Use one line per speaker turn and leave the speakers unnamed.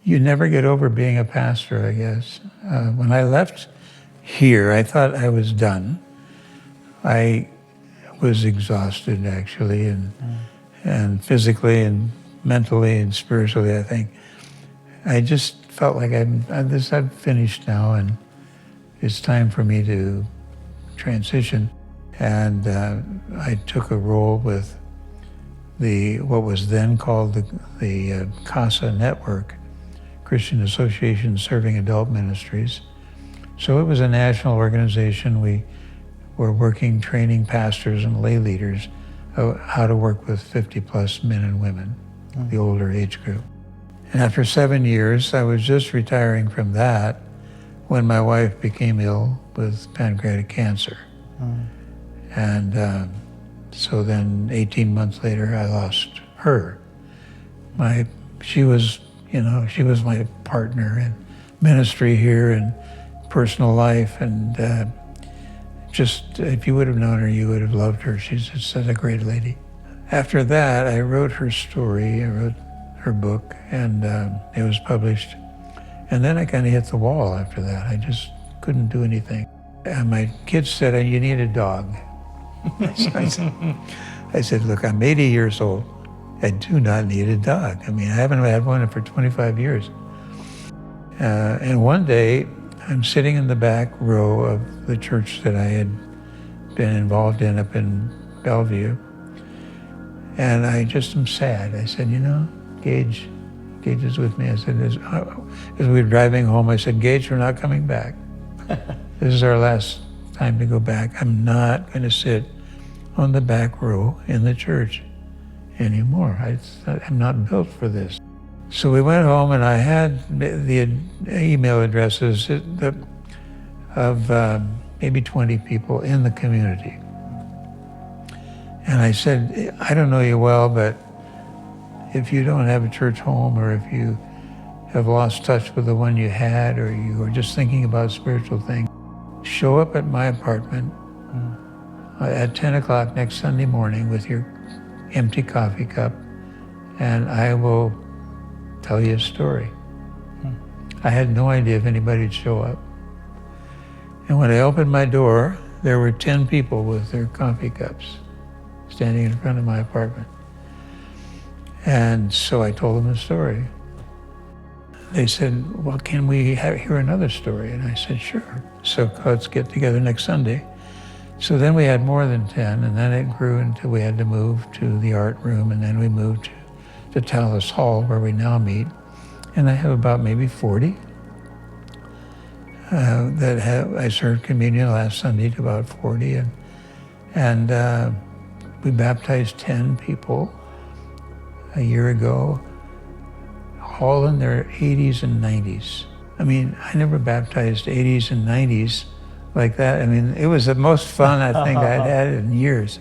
You never get over being a pastor, I guess. When I left here, I thought I was done. I was exhausted, actually, and physically and mentally and spiritually, I think. I just felt like I've finished now, and it's time for me to transition. And I took a role with what was then called the CASA Network, Christian Association Serving Adult Ministries. So it was a national organization. We were working, training pastors and lay leaders how to work with 50-plus men and women, the older age group. And after 7 years, I was just retiring from that when my wife became ill with pancreatic cancer. And so then 18 months later, I lost her. She was my partner in ministry here and personal life, and just, if you would have known her, you would have loved her. She's just such a great lady. After that, I wrote her story. I wrote her book, and it was published. And then I kind of hit the wall after that. I just couldn't do anything. And my kids said, you need a dog. I said, look, I'm 80 years old. I do not need a dog. I mean, I haven't had one for 25 years. And one day, I'm sitting in the back row of the church that I had been involved in up in Bellevue. And I just am sad. I said, Gage is with me. I said, as we were driving home, I said, Gage, we're not coming back. This is our last time to go back. I'm not going to sit on the back row in the church anymore. I'm not built for this. So we went home, and I had the email addresses of maybe 20 people in the community. And I said, I don't know you well, but if you don't have a church home, or if you have lost touch with the one you had, or you are just thinking about spiritual things, show up at my apartment at 10 o'clock next Sunday morning with your empty coffee cup, and I will tell you a story. I had no idea if anybody would show up. And when I opened my door, there were 10 people with their coffee cups standing in front of my apartment. And so I told them the story. They said, well, can we hear another story? And I said, sure. So let's get together next Sunday. So then we had more than 10, and then it grew until we had to move to the art room, and then we moved to Tallis Hall, where we now meet. And I have about maybe 40 I served communion last Sunday to about 40, and we baptized 10 people a year ago, all in their 80s and 90s. I mean, I never baptized 80s and 90s like that. I mean, it was the most fun I think I'd had in years.